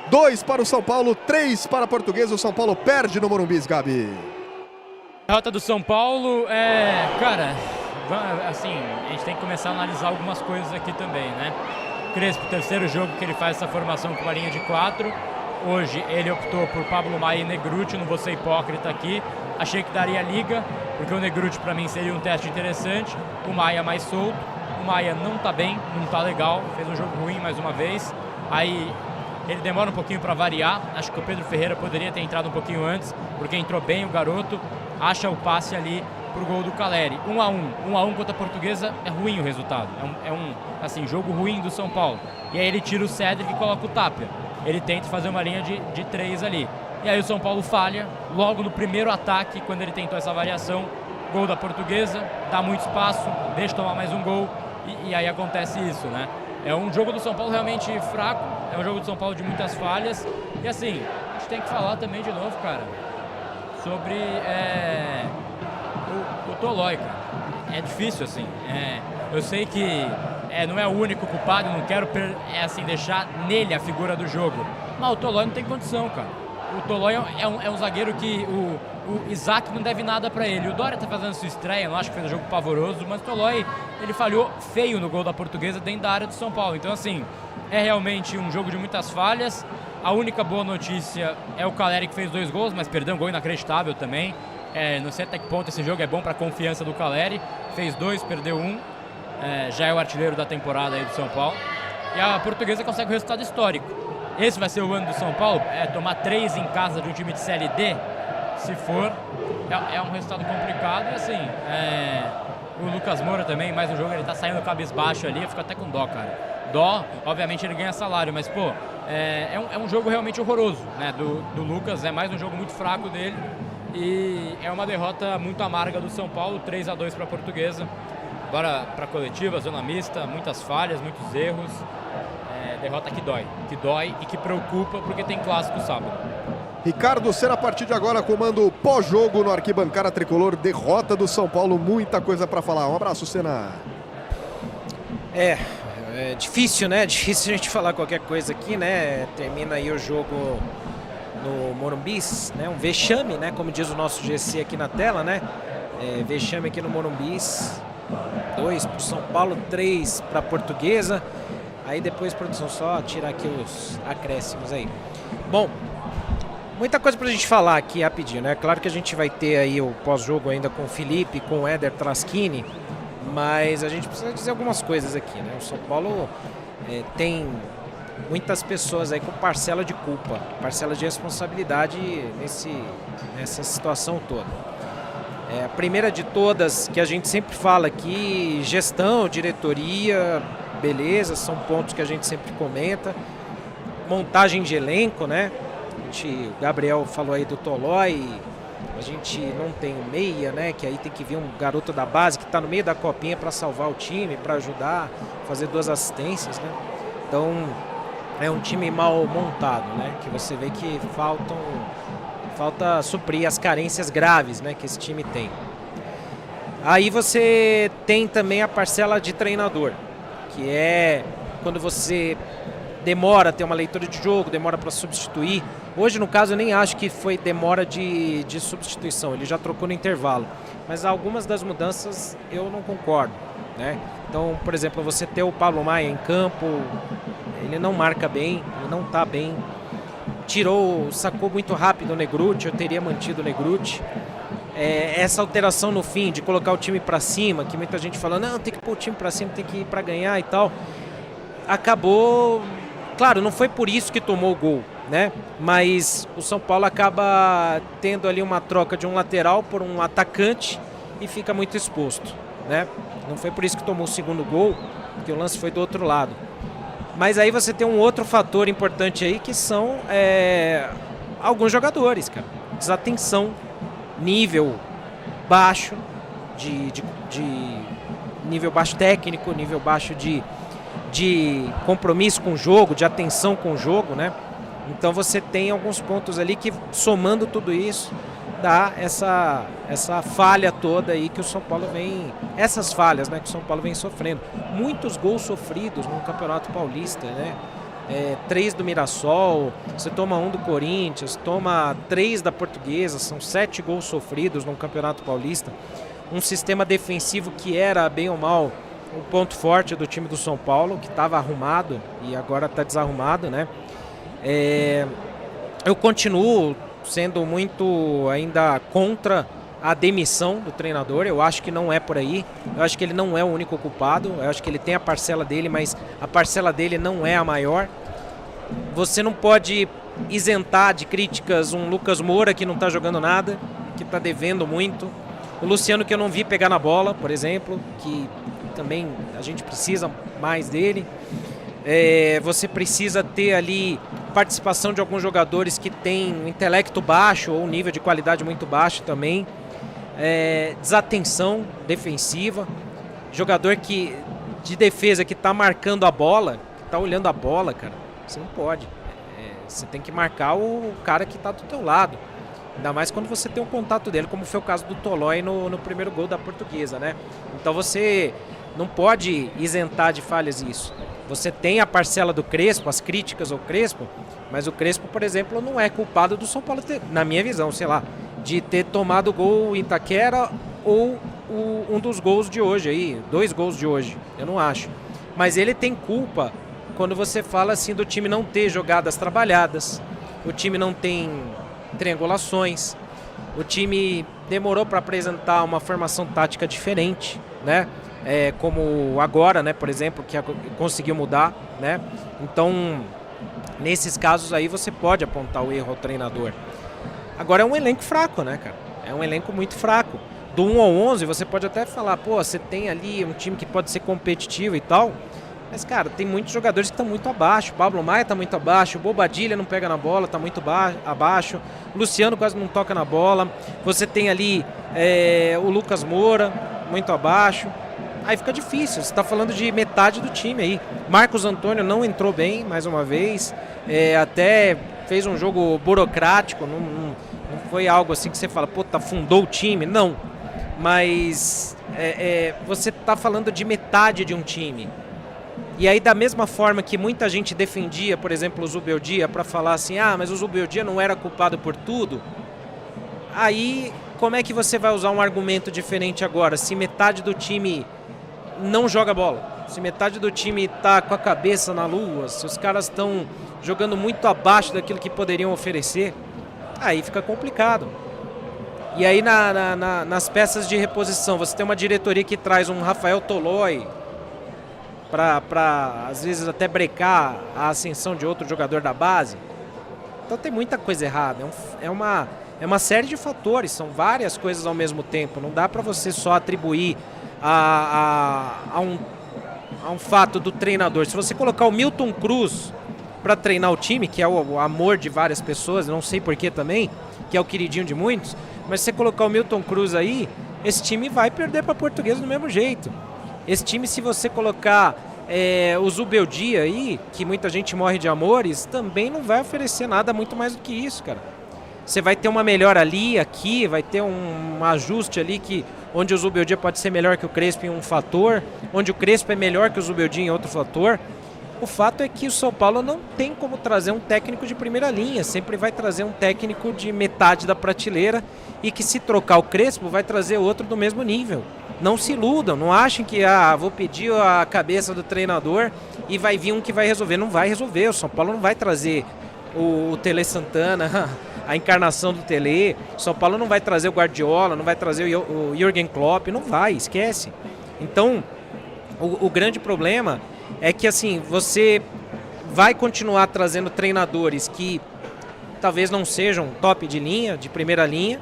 2 para o São Paulo, 3 para a Portuguesa. O São Paulo perde no Morumbi, Gabi. A derrota do São Paulo cara, assim, a gente tem que começar a analisar algumas coisas aqui também, né? Crespo, terceiro jogo que ele faz essa formação com uma linha de 4. Hoje ele optou por Pablo Maia e Negrutti, não vou ser hipócrita aqui. Achei que daria liga, porque o Negrutti para mim seria um teste interessante. O Maia mais solto. O Maia não tá bem, não tá legal, fez um jogo ruim mais uma vez. Aí ele demora um pouquinho para variar. Acho que o Pedro Ferreira poderia ter entrado um pouquinho antes, porque entrou bem o garoto. Acha o passe ali pro gol do Caleri. 1-1 contra a Portuguesa é ruim o resultado. É um assim, jogo ruim do São Paulo. E aí ele tira o Cédric e coloca o Tapia. Ele tenta fazer uma linha de 3 ali. E aí o São Paulo falha logo no primeiro ataque, quando ele tentou essa variação. Gol da Portuguesa, dá muito espaço, deixa tomar mais um gol e aí acontece isso, né? É um jogo do São Paulo realmente fraco, é um jogo do São Paulo de muitas falhas. E assim, a gente tem que falar também de novo, cara, sobre o Tolói, cara. É difícil, assim. Eu sei que não é o único culpado, não quero assim, deixar nele a figura do jogo. Mas o Tolói não tem condição, cara. O Tolói é um zagueiro que o Isaac não deve nada pra ele. O Dória tá fazendo sua estreia, não acho que fez um jogo pavoroso, mas o Tolói, ele falhou feio no gol da Portuguesa dentro da área do São Paulo. Então, assim, é realmente um jogo de muitas falhas. A única boa notícia é o Caleri, que fez 2 gols, mas perdeu um gol inacreditável também. Não sei até que ponto esse jogo é bom pra confiança do Caleri. Fez 2, perdeu 1. Já é o artilheiro da temporada aí do São Paulo. E a Portuguesa consegue um resultado histórico. Esse vai ser o ano do São Paulo, tomar 3 em casa de um time de Série D, se for, é um resultado complicado. E assim, o Lucas Moura também, mais um jogo, ele tá saindo cabisbaixo ali, eu fico até com dó, cara. Dó, obviamente ele ganha salário, mas pô, é um jogo realmente horroroso, né, do Lucas, é mais um jogo muito fraco dele. E é uma derrota muito amarga do São Paulo, 3-2 para a Portuguesa. Agora para a coletiva, zona mista, muitas falhas, muitos erros. Derrota que dói e que preocupa, porque tem clássico sábado. Ricardo Senna, a partir de agora, comando pós-jogo no Arquibancada Tricolor, derrota do São Paulo, muita coisa para falar. Um abraço, Senna. É difícil, né? Difícil a gente falar qualquer coisa aqui, né? Termina aí o jogo no Morumbi, né? Um vexame, né? Como diz o nosso GC aqui na tela, né? Vexame aqui no Morumbi. 2 para o São Paulo, 3 para a Portuguesa. Aí depois, produção, só tirar aqui os acréscimos aí. Bom, muita coisa pra gente falar aqui rapidinho, né? Claro que a gente vai ter aí o pós-jogo ainda com o Felipe, com o Éder Traschini, mas a gente precisa dizer algumas coisas aqui, né? O São Paulo tem muitas pessoas aí com parcela de culpa, parcela de responsabilidade nessa situação toda. A primeira de todas, que a gente sempre fala aqui, gestão, diretoria, beleza, são pontos que a gente sempre comenta. Montagem de elenco, né? O Gabriel falou aí do Tolói, a gente não tem um meia, né? Que aí tem que vir um garoto da base que está no meio da copinha para salvar o time, para ajudar, fazer 2 assistências, né? Então é um time mal montado, né? Que você vê que falta suprir as carências graves, né? Que esse time tem. Aí você tem também a parcela de treinador, que é quando você demora a ter uma leitura de jogo, demora para substituir. Hoje, no caso, eu nem acho que foi demora de substituição, ele já trocou no intervalo. Mas algumas das mudanças eu não concordo, né? Então, por exemplo, você ter o Pablo Maia em campo, ele não marca bem, ele não está bem. Sacou muito rápido o Negrutti, eu teria mantido o Negrutti. Essa alteração no fim, de colocar o time para cima, que muita gente fala, não, tem que pôr o time para cima, tem que ir para ganhar e tal. Acabou, claro, não foi por isso que tomou o gol, né? Mas o São Paulo acaba tendo ali uma troca de um lateral por um atacante e fica muito exposto, né? Não foi por isso que tomou o segundo gol, porque o lance foi do outro lado. Mas aí você tem um outro fator importante aí, que são alguns jogadores, cara. Desatenção, nível baixo, de nível baixo técnico, nível baixo de compromisso com o jogo, de atenção com o jogo, né? Então você tem alguns pontos ali que, somando tudo isso, dá essa falha toda aí que o São Paulo vem... Essas falhas, né, que o São Paulo vem sofrendo. Muitos gols sofridos no Campeonato Paulista, né? 3 do Mirassol, você toma 1 do Corinthians, toma 3 da Portuguesa, são 7 gols sofridos no Campeonato Paulista. Um sistema defensivo que era, bem ou mal, o ponto forte do time do São Paulo, que estava arrumado e agora está desarrumado, né? Eu continuo sendo muito ainda contra a demissão do treinador. Eu acho que não é por aí. Eu acho que ele não é o único culpado. Eu acho que ele tem a parcela dele, mas a parcela dele não é a maior. Você não pode isentar de críticas um Lucas Moura que não está jogando nada, que está devendo muito. O Luciano, que eu não vi pegar na bola, por exemplo, que também a gente precisa mais dele. Você precisa ter ali participação de alguns jogadores que têm um intelecto baixo ou um nível de qualidade muito baixo também. Desatenção defensiva. Jogador de defesa que está marcando a bola, que está olhando a bola, cara, você não pode. Você tem que marcar o cara que está do teu lado. Ainda mais quando você tem um contato dele, como foi o caso do Tolói no primeiro gol da Portuguesa, né? Então você não pode isentar de falhas isso. Você tem a parcela do Crespo, as críticas ao Crespo, mas o Crespo, por exemplo, não é culpado do São Paulo ter, na minha visão, sei lá, de ter tomado o gol em Itaquera ou um dos gols de hoje aí, 2 gols de hoje, eu não acho. Mas ele tem culpa quando você fala assim do time não ter jogadas trabalhadas, o time não tem triangulações, o time demorou para apresentar uma formação tática diferente, né? Como agora, né, por exemplo, que conseguiu mudar, né? Então, nesses casos aí você pode apontar o erro ao treinador. Agora é um elenco fraco, né, cara? É um elenco muito fraco. Do 1 ao 11 você pode até falar, pô, você tem ali um time que pode ser competitivo e tal, mas, cara, tem muitos jogadores que estão muito abaixo. O Pablo Maia está muito abaixo, o Bobadilha não pega na bola, está muito abaixo, o Luciano quase não toca na bola, você tem ali o Lucas Moura muito abaixo. Aí fica difícil, você está falando de metade do time aí. Marcos Antônio não entrou bem, mais uma vez, até fez um jogo burocrático, não foi algo assim que você fala, pô, afundou o time, não. Mas você está falando de metade de um time. E aí, da mesma forma que muita gente defendia, por exemplo, o Zubeldia, para falar assim, mas o Zubeldia não era culpado por tudo, aí como é que você vai usar um argumento diferente agora, se metade do time não joga bola, se metade do time está com a cabeça na lua, se os caras estão jogando muito abaixo daquilo que poderiam oferecer, aí fica complicado. E aí nas peças de reposição, você tem uma diretoria que traz um Rafael Tolói para às vezes até brecar a ascensão de outro jogador da base. Então tem muita coisa errada, é uma série de fatores, são várias coisas ao mesmo tempo, não dá para você só atribuir a um fato do treinador. Se você colocar o Milton Cruz para treinar o time, que é o amor de várias pessoas, não sei porquê também, que é o queridinho de muitos, mas se você colocar o Milton Cruz aí, esse time vai perder para a Portuguesa do mesmo jeito. Esse time, se você colocar o Zubeldia aí, que muita gente morre de amores, também não vai oferecer nada muito mais do que isso, cara. Você vai ter uma melhora ali, aqui, vai ter um ajuste ali onde o Zubeldia pode ser melhor que o Crespo em um fator, onde o Crespo é melhor que o Zubeldia em outro fator. O fato é que o São Paulo não tem como trazer um técnico de primeira linha, sempre vai trazer um técnico de metade da prateleira e que, se trocar o Crespo, vai trazer outro do mesmo nível. Não se iludam, não achem que vou pedir a cabeça do treinador e vai vir um que vai resolver. Não vai resolver, o São Paulo não vai trazer o Tele Santana, a encarnação do Tele. O São Paulo não vai trazer o Guardiola, não vai trazer o Jürgen Klopp, não vai, esquece. Então, o grande problema é que, assim, você vai continuar trazendo treinadores que talvez não sejam top de linha, de primeira linha.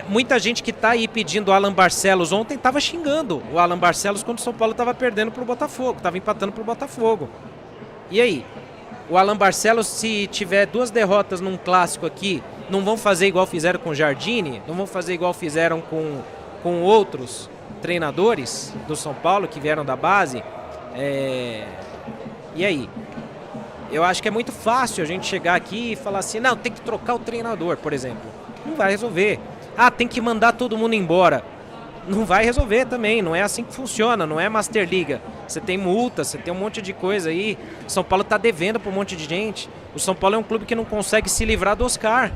Muita gente que está aí pedindo o Alan Barcelos ontem estava xingando o Alan Barcelos quando o São Paulo estava perdendo para o Botafogo, estava empatando para o Botafogo. E aí? O Alan Barcelos, se tiver 2 derrotas num clássico aqui, não vão fazer igual fizeram com o Jardine? Não vão fazer igual fizeram com outros treinadores do São Paulo que vieram da base? E aí? Eu acho que é muito fácil a gente chegar aqui e falar assim, não, tem que trocar o treinador, por exemplo. Não vai resolver. Tem que mandar todo mundo embora. Não vai resolver também, não é assim que funciona, não é Master Liga. você tem multa, você tem um monte de coisa aí. O São Paulo tá devendo para um monte de gente. O São Paulo é um clube que não consegue se livrar do Oscar,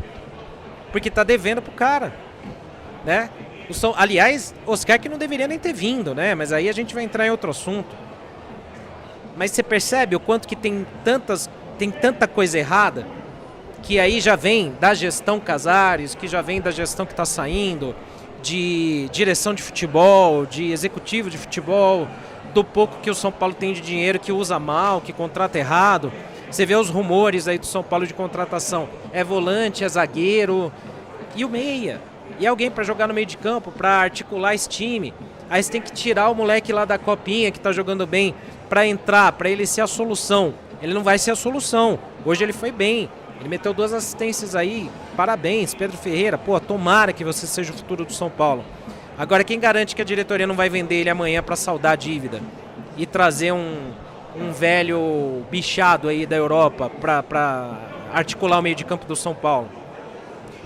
porque tá devendo pro cara, né? Aliás, Oscar que não deveria nem ter vindo, né? Mas aí a gente vai entrar em outro assunto. Mas você percebe o quanto que tem tanta coisa errada, que aí já vem da gestão Casares, que já vem da gestão que está saindo, de direção de futebol, de executivo de futebol, do pouco que o São Paulo tem de dinheiro, que usa mal, que contrata errado. Você vê os rumores aí do São Paulo de contratação. É volante, é zagueiro e o meia. E alguém para jogar no meio de campo, para articular esse time. Aí você tem que tirar o moleque lá da copinha que está jogando bem para entrar, para ele ser a solução. Ele não vai ser a solução. Hoje ele foi bem. Ele meteu 2 assistências aí. Parabéns, Pedro Ferreira. Pô, tomara que você seja o futuro do São Paulo. Agora, quem garante que a diretoria não vai vender ele amanhã para saldar a dívida e trazer um velho bichado aí da Europa para articular o meio de campo do São Paulo?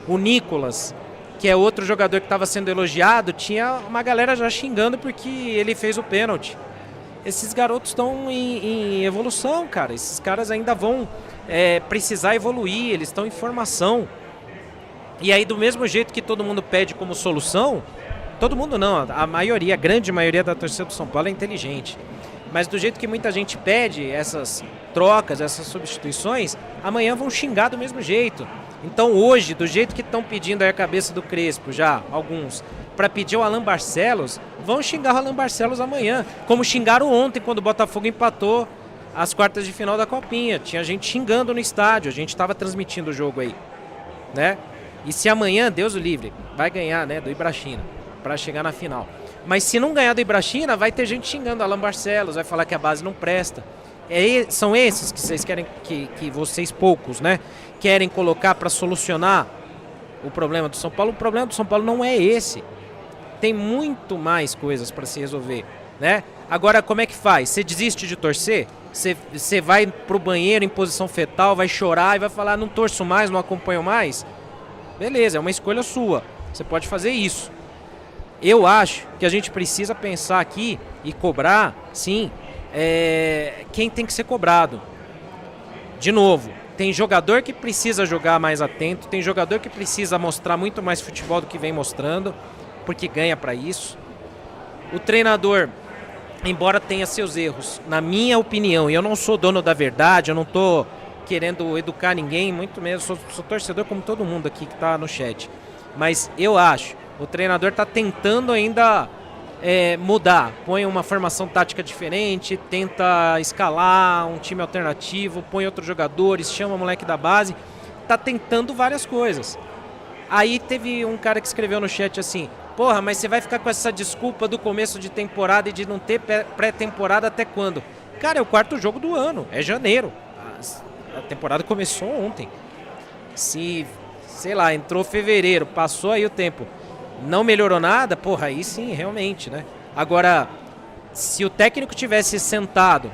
O Nicolas, que é outro jogador que estava sendo elogiado, tinha uma galera já xingando porque ele fez o pênalti. Esses garotos estão em evolução, cara. Esses caras ainda vão precisar evoluir, eles estão em formação. E aí, do mesmo jeito que todo mundo pede como solução, todo mundo não, a maioria, a grande maioria da torcida do São Paulo é inteligente. Mas do jeito que muita gente pede essas trocas, essas substituições, amanhã vão xingar do mesmo jeito. Então hoje, do jeito que estão pedindo aí a cabeça do Crespo, já alguns, para pedir o Alan Barcelos, vão xingar o Alan Barcelos amanhã. Como xingaram ontem quando o Botafogo empatou as quartas de final da Copinha. Tinha gente xingando no estádio, a gente estava transmitindo o jogo aí, né? E se amanhã, Deus o livre, vai ganhar, né, do Ibrachina, para chegar na final. Mas se não ganhar do Ibrachina, vai ter gente xingando o Alan Barcelos, vai falar que a base não presta. São esses que vocês querem, que vocês poucos, né, querem colocar para solucionar o problema do São Paulo. O problema do São Paulo não é esse. Tem muito mais coisas para se resolver, né? Agora, como é que faz? Você desiste de torcer? Você vai pro banheiro em posição fetal, vai chorar e vai falar, não torço mais, não acompanho mais? Beleza, é uma escolha sua. Você pode fazer isso. Eu acho que a gente precisa pensar aqui e cobrar, sim, quem tem que ser cobrado. De novo, tem jogador que precisa jogar mais atento, tem jogador que precisa mostrar muito mais futebol do que vem mostrando, porque ganha para isso. O treinador, embora tenha seus erros, na minha opinião, e eu não sou dono da verdade, eu não estou querendo educar ninguém, muito mesmo, sou torcedor como todo mundo aqui que está no chat. Mas eu acho, o treinador está tentando ainda mudar, põe uma formação tática diferente, tenta escalar um time alternativo, põe outros jogadores, chama o moleque da base, está tentando várias coisas. Aí teve um cara que escreveu no chat assim, porra, mas você vai ficar com essa desculpa do começo de temporada e de não ter pré-temporada até quando? Cara, é o 4º jogo do ano, é janeiro. A temporada começou ontem. Se, sei lá, entrou fevereiro, passou aí o tempo, não melhorou nada, porra, aí sim, realmente, né? Agora, se o técnico tivesse sentado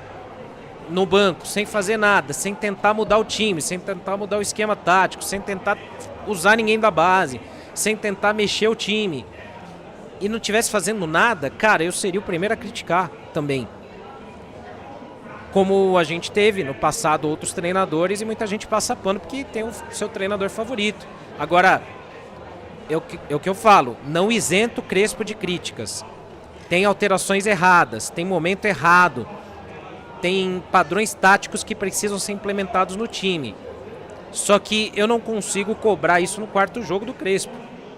no banco, sem fazer nada, sem tentar mudar o time, sem tentar mudar o esquema tático, sem tentar usar ninguém da base, sem tentar mexer o time, e não tivesse fazendo nada, cara, eu seria o primeiro a criticar também. Como a gente teve no passado outros treinadores e muita gente passa pano porque tem o seu treinador favorito. Agora, é o que eu falo, não isento o Crespo de críticas. Tem alterações erradas, tem momento errado, tem padrões táticos que precisam ser implementados no time. Só que eu não consigo cobrar isso no 4º jogo do Crespo.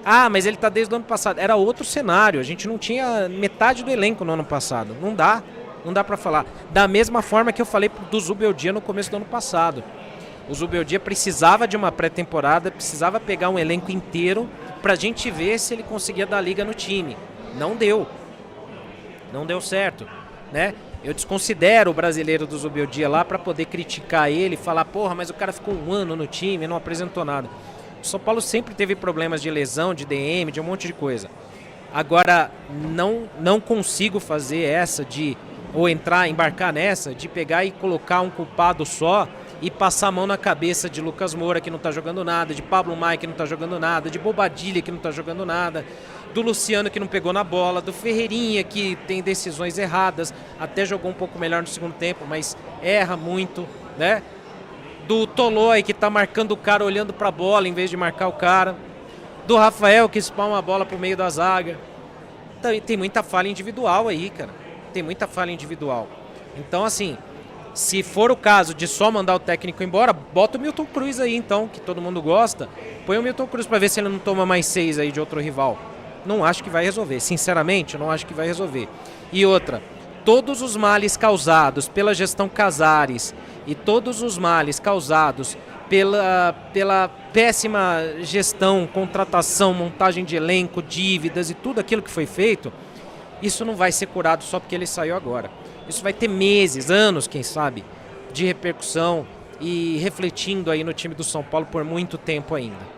Ah, mas ele está desde o ano passado. Era outro cenário, a gente não tinha metade do elenco no ano passado. Não dá para falar. Da mesma forma que eu falei do Zubeldia no começo do ano passado. O Zubeldia precisava de uma pré-temporada, precisava pegar um elenco inteiro para a gente ver se ele conseguia dar liga no time. Não deu. Não deu certo, né? Eu desconsidero o brasileiro do Zubeldia lá para poder criticar ele e falar, porra, mas o cara ficou um ano no time e não apresentou nada. O São Paulo sempre teve problemas de lesão, de DM, de um monte de coisa. Agora, não consigo fazer essa de, ou embarcar nessa, de pegar e colocar um culpado só e passar a mão na cabeça de Lucas Moura, que não está jogando nada, de Pablo Maia, que não está jogando nada, de Bobadilha, que não está jogando nada, do Luciano, que não pegou na bola, do Ferreirinha, que tem decisões erradas, até jogou um pouco melhor no segundo tempo, mas erra muito, né? Do Tolói, que está marcando o cara olhando para a bola em vez de marcar o cara, do Rafael, que espalma a bola para o meio da zaga. Tem muita falha individual aí, cara. Tem muita falha individual. Então, assim, se for o caso de só mandar o técnico embora, bota o Milton Cruz aí, então, que todo mundo gosta. Põe o Milton Cruz para ver se ele não toma mais 6 aí de outro rival. Não acho que vai resolver. Sinceramente, eu não acho que vai resolver. E outra, todos os males causados pela gestão Casares e todos os males causados pela péssima gestão, contratação, montagem de elenco, dívidas e tudo aquilo que foi feito, isso não vai ser curado só porque ele saiu agora. Isso vai ter meses, anos, quem sabe, de repercussão e refletindo aí no time do São Paulo por muito tempo ainda.